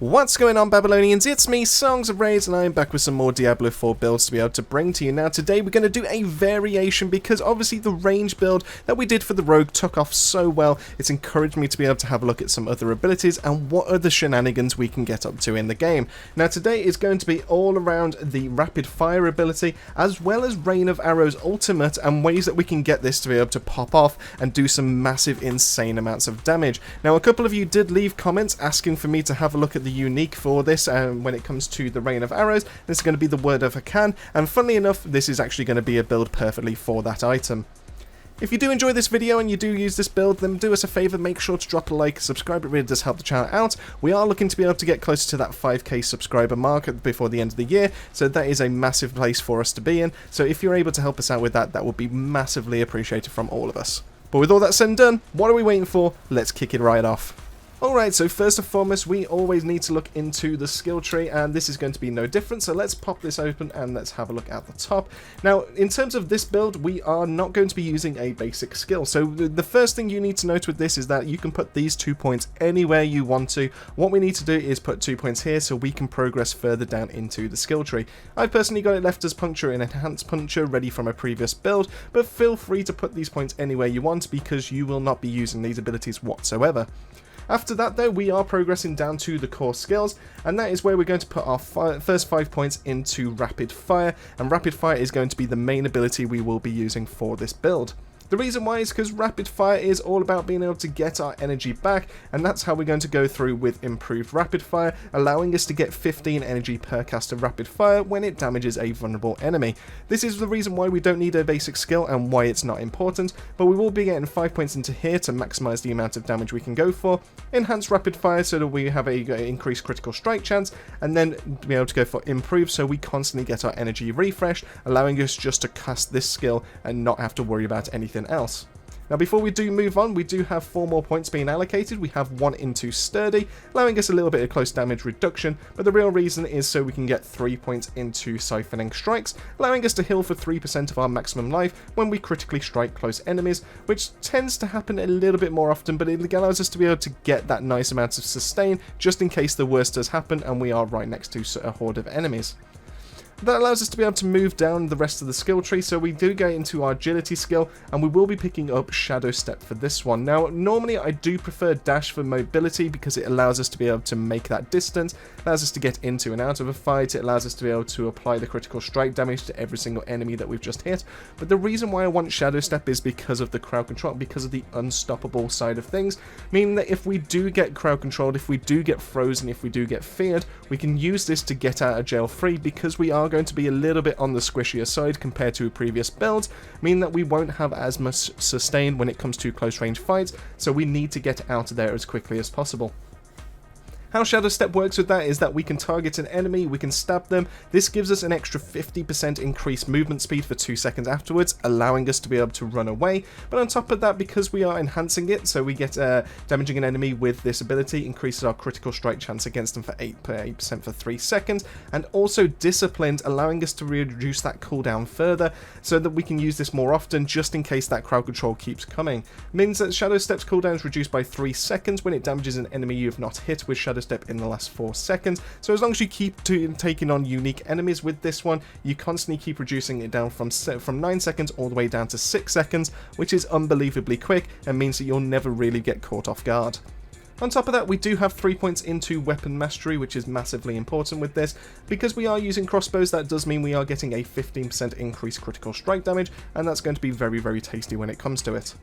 What's going on, Babylonians? It's me, Songs of Rage, and I'm back with some more Diablo 4 builds to be able to bring to you. Now today we're going to do a variation because obviously the range build that we did for the Rogue took off so well. It's encouraged me to be able to have a look at some other abilities and what other shenanigans we can get up to in the game. Now today is going to be all around the rapid fire ability as well as Rain of Arrows ultimate and ways that we can get this to be able to pop off and do some massive insane amounts of damage. Now a couple of you did leave comments asking for me to have a look at the unique for this when it comes to the Rain of Arrows. This is going to be the Word of Hakan, and funnily enough this is actually going to be a build perfectly for that item. If you do enjoy this video and you do use this build, then do us a favour, make sure to drop a like, subscribe, it really does help the channel out. We are looking to be able to get closer to that 5k subscriber mark before the end of the year, so that is a massive place for us to be in. So if you're able to help us out with that, that would be massively appreciated from all of us. But with all that said and done, what are we waiting for? Let's kick it right off. Alright, so first and foremost, we always need to look into the skill tree, and this is going to be no different, so let's pop this open and let's have a look at the top. Now, in terms of this build, we are not going to be using a basic skill, so the first thing you need to note with this is that you can put these 2 points anywhere you want to. What we need to do is put 2 points here so we can progress further down into the skill tree. I've personally got it left as Puncture and Enhanced Puncture, ready from a previous build, but feel free to put these points anywhere you want because you will not be using these abilities whatsoever. After that though, we are progressing down to the core skills, and that is where we're going to put our first 5 points into Rapid Fire, and Rapid Fire is going to be the main ability we will be using for this build. The reason why is because Rapid Fire is all about being able to get our energy back, and that's how we're going to go through with improved Rapid Fire, allowing us to get 15 energy per cast of Rapid Fire when it damages a vulnerable enemy. This is the reason why we don't need a basic skill and why it's not important, but we will be getting 5 points into here to maximise the amount of damage we can go for, enhance Rapid Fire so that we have a increased critical strike chance, and then be able to go for improved so we constantly get our energy refreshed, allowing us just to cast this skill and not have to worry about anything else. Now before we do move on, we do have 4 more points being allocated. We have 1 into Sturdy, allowing us a little bit of close damage reduction, but the real reason is so we can get 3 points into Siphoning Strikes, allowing us to heal for 3% of our maximum life when we critically strike close enemies, which tends to happen a little bit more often, but it allows us to be able to get that nice amount of sustain just in case the worst does happen and we are right next to a horde of enemies. That allows us to be able to move down the rest of the skill tree, so we do go into our agility skill, and we will be picking up Shadow Step for this one. Now, normally I do prefer Dash for mobility because it allows us to be able to make that distance, allows us to get into and out of a fight, it allows us to be able to apply the critical strike damage to every single enemy that we've just hit. But the reason why I want Shadow Step is because of the crowd control, because of the unstoppable side of things, meaning that if we do get crowd controlled, if we do get frozen, if we do get feared, we can use this to get out of jail free because we are going to be a little bit on the squishier side compared to previous builds, meaning that we won't have as much sustain when it comes to close range fights, so we need to get out of there as quickly as possible. How Shadow Step works with that is that we can target an enemy, we can stab them. This gives us an extra 50% increased movement speed for 2 seconds afterwards, allowing us to be able to run away. But on top of that, because we are enhancing it, so we get damaging an enemy with this ability, increases our critical strike chance against them for 8% for 3 seconds, and also Disciplined, allowing us to reduce that cooldown further, so that we can use this more often, just in case that crowd control keeps coming. It means that Shadow Step's cooldown is reduced by 3 seconds when it damages an enemy you have not hit with Shadow Step in the last 4 seconds. So as long as you keep taking on unique enemies with this one, you constantly keep reducing it down from 9 seconds all the way down to 6 seconds, which is unbelievably quick and means that you'll never really get caught off guard. On top of that, we do have 3 points into Weapon Mastery, which is massively important with this. Because we are using crossbows, that does mean we are getting a 15% increased critical strike damage, and that's going to be very, very tasty when it comes to it.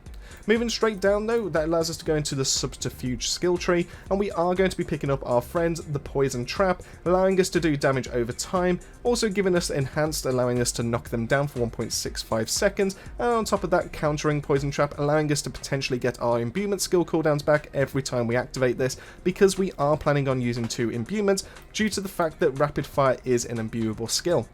Moving straight down though, that allows us to go into the Subterfuge skill tree, and we are going to be picking up our friend, the Poison Trap, allowing us to do damage over time, also giving us Enhanced, allowing us to knock them down for 1.65 seconds, and on top of that, countering Poison Trap, allowing us to potentially get our imbuement skill cooldowns back every time we activate this, because we are planning on using 2 imbuements due to the fact that Rapid Fire is an imbuable skill.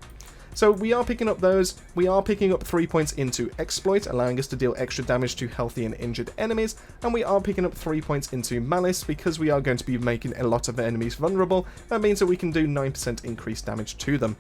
So we are picking up those, we are picking up 3 points into Exploit, allowing us to deal extra damage to healthy and injured enemies, and we are picking up 3 points into Malice because we are going to be making a lot of enemies vulnerable. That means that we can do 9% increased damage to them.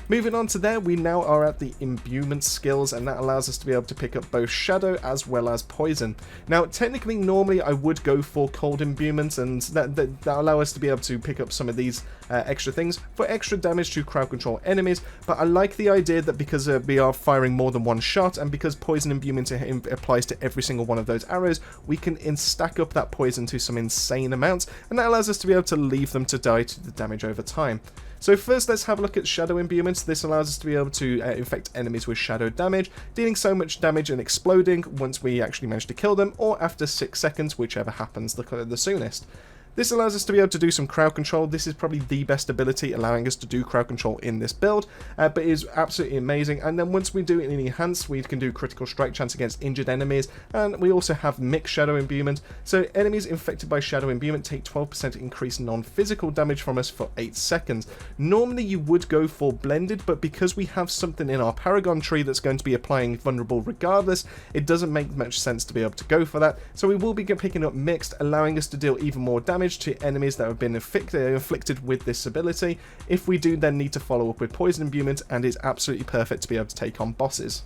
Moving on to there, we now are at the imbuement skills, and that allows us to be able to pick up both shadow as well as poison. Now, technically, normally I would go for cold imbuement, and that allow us to be able to pick up some of these extra things for extra damage to crowd control enemies, but I like the idea that because we are firing more than one shot, and because poison imbuement applies to every single one of those arrows, we can stack up that poison to some insane amounts, and that allows us to be able to leave them to die to the damage over time. So first, let's have a look at shadow imbuement. This allows us to be able to infect enemies with shadow damage, dealing so much damage and exploding once we actually manage to kill them, or after 6 seconds, whichever happens the soonest. This allows us to be able to do some crowd control. This is probably the best ability allowing us to do crowd control in this build, but it is absolutely amazing. And then once we do it in enhanced, we can do critical strike chance against injured enemies, and we also have mixed shadow imbuement. So enemies infected by shadow imbuement take 12% increased non-physical damage from us for 8 seconds. Normally you would go for blended, but because we have something in our Paragon tree that's going to be applying vulnerable regardless, it doesn't make much sense to be able to go for that. So we will be picking up mixed, allowing us to deal even more damage to enemies that have been inflicted with this ability. If we do then need to follow up with poison imbuement, and is absolutely perfect to be able to take on bosses.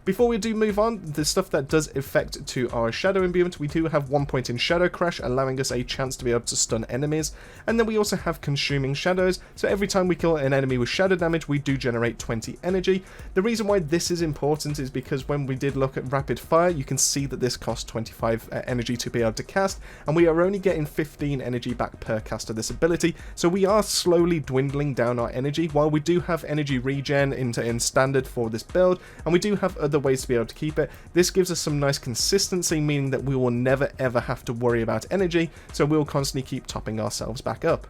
Before we do move on, the stuff that does affect to our shadow imbuement, we do have 1 point in shadow crash, allowing us a chance to be able to stun enemies, and then we also have consuming shadows, so every time we kill an enemy with shadow damage, we do generate 20 energy. The reason why this is important is because when we did look at rapid fire, you can see that this costs 25 energy to be able to cast, and we are only getting 15 energy back per cast of this ability, so we are slowly dwindling down our energy. While we do have energy regen in standard for this build, and we do have other ways to be able to keep it, this gives us some nice consistency, meaning that we will never ever have to worry about energy, so we'll constantly keep topping ourselves back up.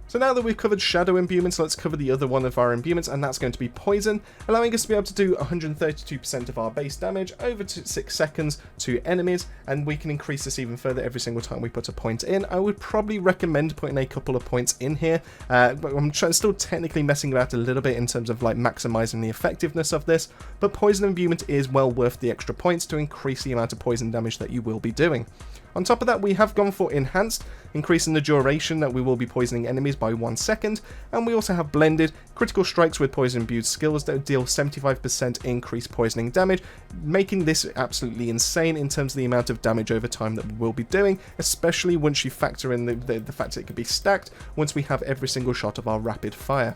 So now that we've covered shadow imbuements, let's cover the other one of our imbuements, and that's going to be poison, allowing us to be able to do 132% of our base damage over 6 seconds to enemies, and we can increase this even further every single time we put a point in. I would probably recommend putting a couple of points in here, but I'm still technically messing about a little bit in terms of like maximizing the effectiveness of this, but poison imbuement is well worth the extra points to increase the amount of poison damage that you will be doing. On top of that, we have gone for enhanced, increasing the duration that we will be poisoning enemies by 1 second, and we also have blended, critical strikes with poison imbued skills that deal 75% increased poisoning damage, making this absolutely insane in terms of the amount of damage over time that we will be doing, especially once you factor in the fact that it can be stacked once we have every single shot of our rapid fire.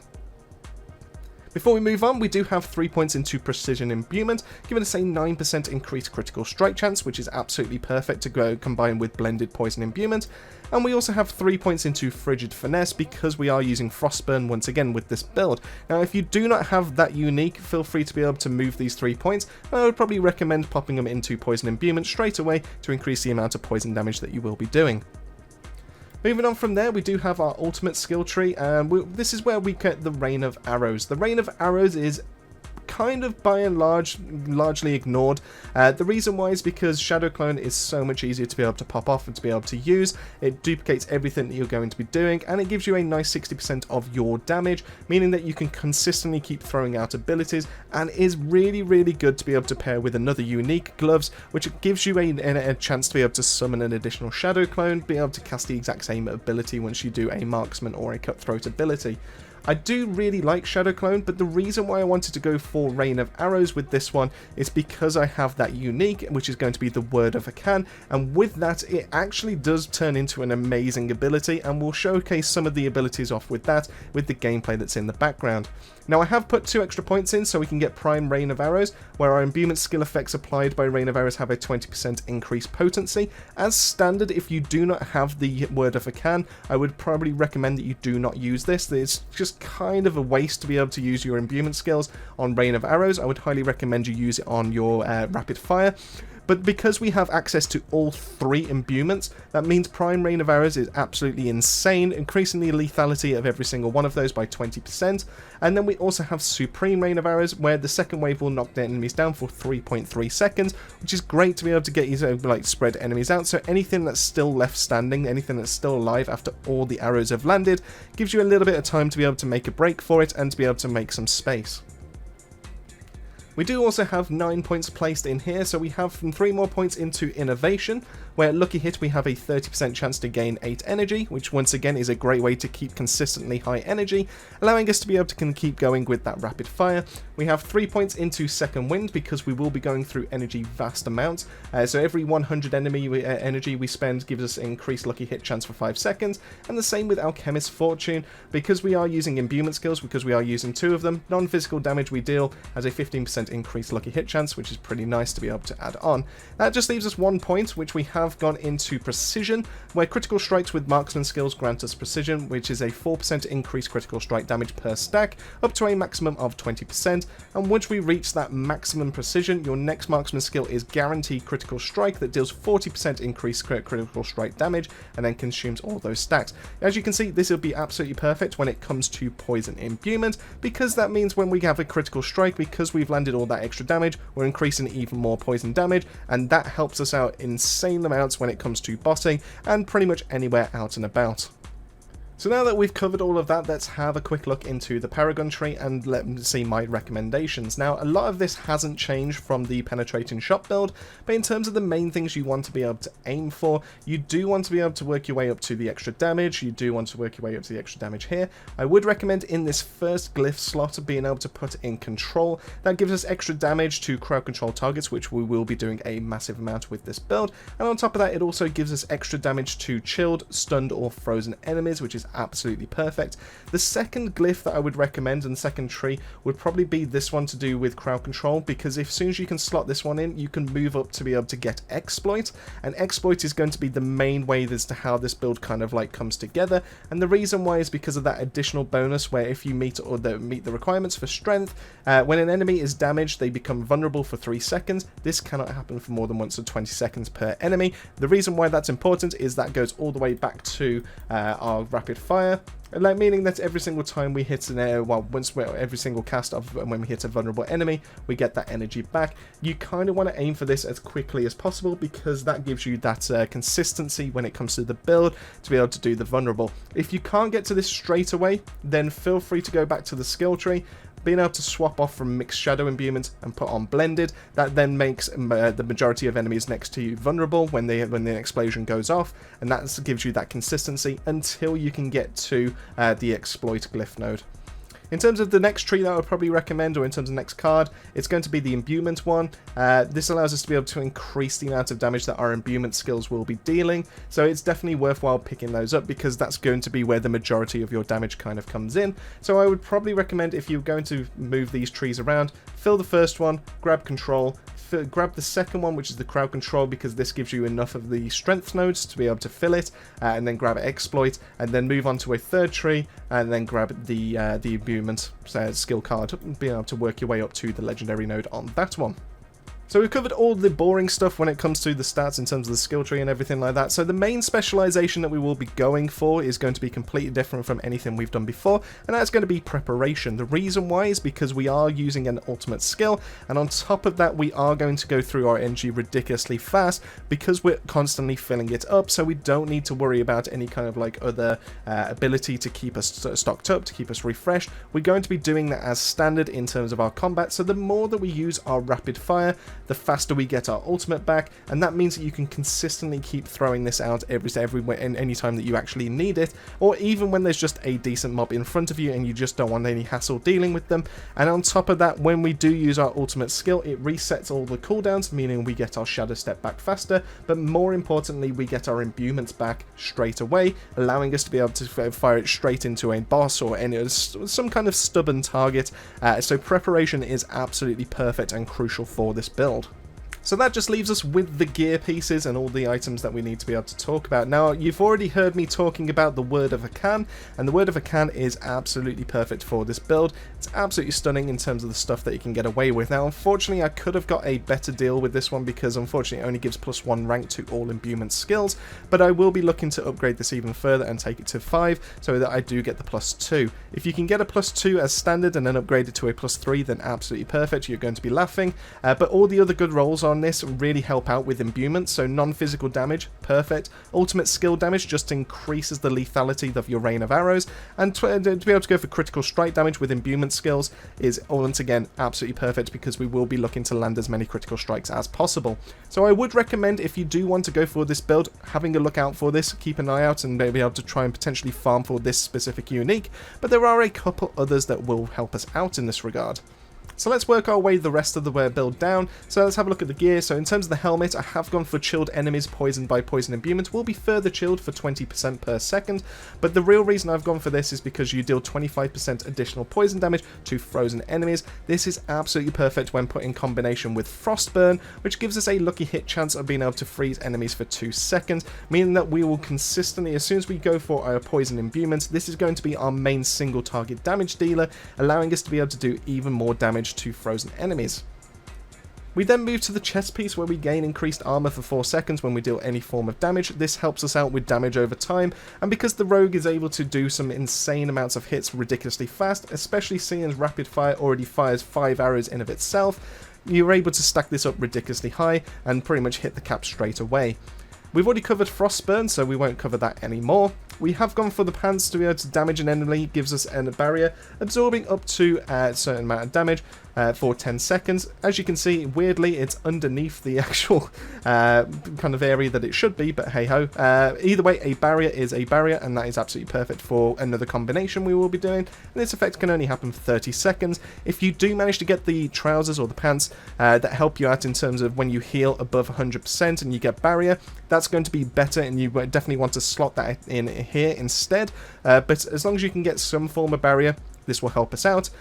Before we move on, we do have 3 points into precision imbuement, giving us a 9% increased critical strike chance, which is absolutely perfect to go combine with blended poison imbuement. And we also have 3 points into frigid finesse because we are using frostburn once again with this build. Now, if you do not have that unique, feel free to be able to move these 3 points. I would probably recommend popping them into poison imbuement straight away to increase the amount of poison damage that you will be doing. Moving on from there, we do have our ultimate skill tree, and this is where we get the Rain of Arrows. The Rain of Arrows is kind of by and largely ignored. The reason why is because Shadow Clone is so much easier to be able to pop off and to be able to use. It duplicates everything that you're going to be doing, and it gives you a nice 60% of your damage, meaning that you can consistently keep throwing out abilities, and is really, really good to be able to pair with another unique gloves, which gives you a chance to be able to summon an additional Shadow Clone, be able to cast the exact same ability once you do a marksman or a cutthroat ability. I do really like Shadow Clone, but the reason why I wanted to go for Rain of Arrows with this one is because I have that unique, which is going to be the Word of Hakan, and with that, it actually does turn into an amazing ability, and we'll showcase some of the abilities off with that, with the gameplay that's in the background. Now, I have put 2 extra points in so we can get Prime Rain of Arrows, where our imbuement skill effects applied by Rain of Arrows have a 20% increased potency. As standard, if you do not have the Word of Hakan, I would probably recommend that you do not use this. It's just kind of a waste to be able to use your imbuement skills on Rain of Arrows. I would highly recommend you use it on your rapid fire. But because we have access to all 3 imbuements, that means Prime Rain of Arrows is absolutely insane, increasing the lethality of every single one of those by 20%. And then we also have Supreme Rain of Arrows, where the second wave will knock the enemies down for 3.3 seconds, which is great to be able to get you to spread enemies out. So anything that's still left standing, anything that's still alive after all the arrows have landed, gives you a little bit of time to be able to make a break for it and to be able to make some space. We do also have 9 points placed in here, so we have 3 more points into Innovation, where lucky hit we have a 30% chance to gain 8 energy, which once again is a great way to keep consistently high energy, allowing us to be able to keep going with that rapid fire. We have 3 points into Second Wind because we will be going through energy vast amounts, so every 100 enemy energy we spend gives us increased lucky hit chance for 5 seconds, and the same with Alchemist's Fortune, because we are using imbuement skills, because we are using 2 of them, non-physical damage we deal has a 15% increased lucky hit chance, which is pretty nice to be able to add on. That just leaves us 1 point, which we have gone into Precision, where critical strikes with marksman skills grant us Precision, which is a 4% increased critical strike damage per stack, up to a maximum of 20%, and once we reach that maximum Precision, your next marksman skill is Guaranteed Critical Strike that deals 40% increased critical strike damage, and then consumes all those stacks. As you can see, this will be absolutely perfect when it comes to Poison Imbuement, because that means when we have a critical strike, because we've landed all that extra damage, we're increasing even more poison damage, and that helps us out insane amounts when it comes to bossing and pretty much anywhere out and about. So now that we've covered all of that, let's have a quick look into the Paragon tree and let me see my recommendations. Now, a lot of this hasn't changed from the Penetrating Shot build, but in terms of the main things you want to be able to aim for, you do want to be able to work your way up to the extra damage, you do want to work your way up to the extra damage here. I would recommend in this first glyph slot being able to put in Control. That gives us extra damage to crowd control targets, which we will be doing a massive amount with this build, and on top of that it also gives us extra damage to chilled, stunned or frozen enemies, which is absolutely perfect. The second glyph that I would recommend and the second tree would probably be this one to do with crowd control, because as soon as you can slot this one in, you can move up to be able to get Exploit, and Exploit is going to be the main way as to how this build kind of like comes together, and the reason why is because of that additional bonus where if you meet the requirements for strength, when an enemy is damaged they become vulnerable for 3 seconds. This cannot happen for more than once or 20 seconds per enemy. The reason why that's important is that goes all the way back to our rapid fire, meaning that every single time we hit an every single cast of when we hit a vulnerable enemy, we get that energy back. You kind of want to aim for this as quickly as possible, because that gives you that consistency when it comes to the build to be able to do the vulnerable. If you can't get to this straight away, then feel free to go back to the skill tree. Being able to swap off from Mixed Shadow Imbuement and put on Blended, that then makes the majority of enemies next to you vulnerable when the explosion goes off, and that gives you that consistency until you can get to the Exploit glyph node. In terms of the next tree that I would probably recommend, or in terms of next card, it's going to be the Imbuement one. This allows us to be able to increase the amount of damage that our Imbuement skills will be dealing, so it's definitely worthwhile picking those up, because that's going to be where the majority of your damage kind of comes in. So I would probably recommend, if you're going to move these trees around, fill the first one, grab Control, grab the second one, which is the crowd control, because this gives you enough of the strength nodes to be able to fill it, and then grab Exploit, and then move on to a third tree, and then grab the Imbuement skill card, being able to work your way up to the legendary node on that one. So we've covered all the boring stuff when it comes to the stats in terms of the skill tree and everything like that. So the main specialization that we will be going for is going to be completely different from anything we've done before, and that's going to be preparation. The reason why is because we are using an ultimate skill, and on top of that we are going to go through our energy ridiculously fast because we're constantly filling it up, so we don't need to worry about any kind of like other ability to keep us stocked up, to keep us refreshed. We're going to be doing that as standard in terms of our combat, so the more that we use our rapid fire, the faster we get our ultimate back, and that means that you can consistently keep throwing this out everywhere and any time that you actually need it, or even when there's just a decent mob in front of you and you just don't want any hassle dealing with them. And on top of that, when we do use our ultimate skill, it resets all the cooldowns, meaning we get our shadow step back faster, but more importantly we get our imbuements back straight away, allowing us to be able to fire it straight into a boss or some kind of stubborn target. So preparation is absolutely perfect and crucial for this build. So that just leaves us with the gear pieces and all the items that we need to be able to talk about. Now, you've already heard me talking about the Word of Hakan, and the Word of Hakan is absolutely perfect for this build. It's absolutely stunning in terms of the stuff that you can get away with. Now, unfortunately, I could have got a better deal with this one because, unfortunately, it only gives +1 rank to all imbuement skills, but I will be looking to upgrade this even further and take it to 5 so that I do get the +2. If you can get a +2 as standard and then upgrade it to a +3, then absolutely perfect. You're going to be laughing, but all the other good rolls on on this really help out with imbuements, so non-physical damage, perfect. Ultimate skill damage just increases the lethality of your rain of arrows, and to be able to go for critical strike damage with imbuement skills is once again absolutely perfect, because we will be looking to land as many critical strikes as possible. So I would recommend, if you do want to go for this build, having a look out for this, keep an eye out and maybe able to try and potentially farm for this specific unique, but there are a couple others that will help us out in this regard. So let's work our way the rest of the build down. So let's have a look at the gear. So in terms of the helmet, I have gone for chilled enemies poisoned by poison imbuement. Will be further chilled for 20% per second, but the real reason I've gone for this is because you deal 25% additional poison damage to frozen enemies. This is absolutely perfect when put in combination with Frostburn, which gives us a lucky hit chance of being able to freeze enemies for 2 seconds, meaning that we will consistently, as soon as we go for our poison imbuement, this is going to be our main single target damage dealer, allowing us to be able to do even more damage to frozen enemies. We then move to the chest piece, where we gain increased armor for 4 seconds when we deal any form of damage. This helps us out with damage over time, and because the rogue is able to do some insane amounts of hits ridiculously fast, especially seeing as rapid fire already fires 5 arrows in of itself, you're able to stack this up ridiculously high and pretty much hit the cap straight away. We've already covered Frostburn, so we won't cover that anymore. We have gone for the pants to be able to damage an enemy, gives us a barrier, absorbing up to a certain amount of damage for 10 seconds. As you can see, weirdly, it's underneath the actual kind of area that it should be, but hey ho. Either way, a barrier is a barrier, and that is absolutely perfect for another combination we will be doing. And this effect can only happen for 30 seconds. If you do manage to get the trousers or the pants that help you out in terms of when you heal above 100% and you get barrier, that's going to be better, and you definitely want to slot that in here instead. But as long as you can get some form of barrier, this will help us out.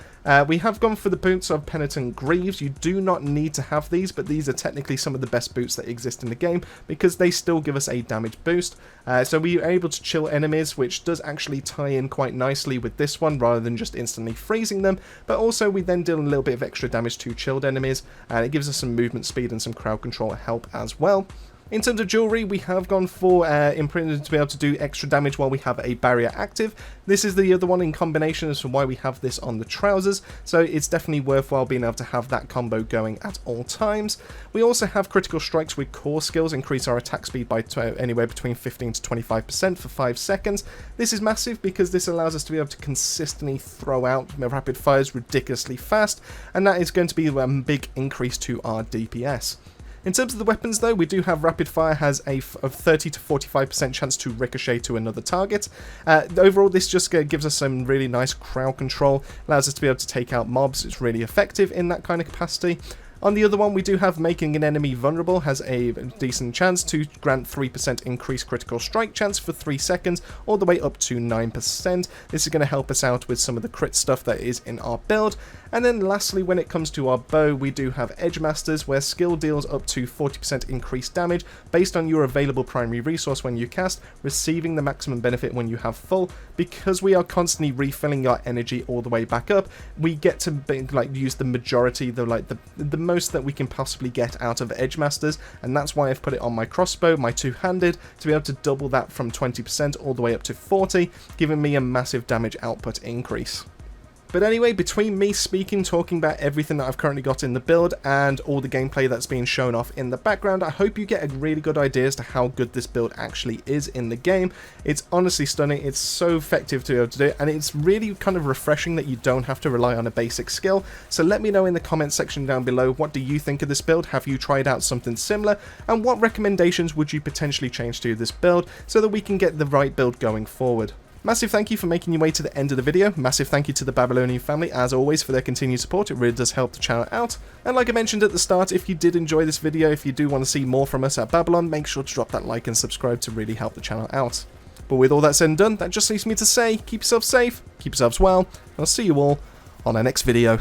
We have gone for the boots of Penitent Greaves. You do not need to have these, but these are technically some of the best boots that exist in the game, because they still give us a damage boost. So we are able to chill enemies, which does actually tie in quite nicely with this one, rather than just instantly freezing them. But also we then deal a little bit of extra damage to chilled enemies, and it gives us some movement speed and some crowd control help as well. In terms of jewelry, we have gone for imprinted to be able to do extra damage while we have a barrier active. This is the other one in combination as to why we have this on the trousers, so it's definitely worthwhile being able to have that combo going at all times. We also have critical strikes with core skills, increase our attack speed by anywhere between 15 to 25% for 5 seconds. This is massive because this allows us to be able to consistently throw out rapid fires ridiculously fast, and that is going to be a big increase to our DPS. In terms of the weapons though, we do have rapid fire has a 30 to 45% chance to ricochet to another target. Overall, this just gives us some really nice crowd control, allows us to be able to take out mobs. It's really effective in that kind of capacity. On the other one, we do have making an enemy vulnerable, has a decent chance to grant 3% increased critical strike chance for 3 seconds, all the way up to 9%. This is going to help us out with some of the crit stuff that is in our build. And then lastly, when it comes to our bow, we do have Edge Masters, where skill deals up to 40% increased damage based on your available primary resource when you cast, receiving the maximum benefit when you have full. Because we are constantly refilling our energy all the way back up, we get to use the majority, the most that we can possibly get out of Edge Masters, and that's why I've put it on my crossbow, my two-handed, to be able to double that from 20% all the way up to 40, giving me a massive damage output increase. But anyway, between me speaking, talking about everything that I've currently got in the build and all the gameplay that's being shown off in the background, I hope you get a really good idea as to how good this build actually is in the game. It's honestly stunning. It's so effective to be able to do it, and it's really kind of refreshing that you don't have to rely on a basic skill. So let me know in the comments section down below, what do you think of this build? Have you tried out something similar? And what recommendations would you potentially change to this build so that we can get the right build going forward? Massive thank you for making your way to the end of the video. Massive thank you to the Babylonian family, as always, for their continued support. It really does help the channel out. And like I mentioned at the start, if you did enjoy this video, if you do want to see more from us at Babylon, make sure to drop that like and subscribe to really help the channel out. But with all that said and done, that just leaves me to say, keep yourselves safe, keep yourselves well, and I'll see you all on our next video.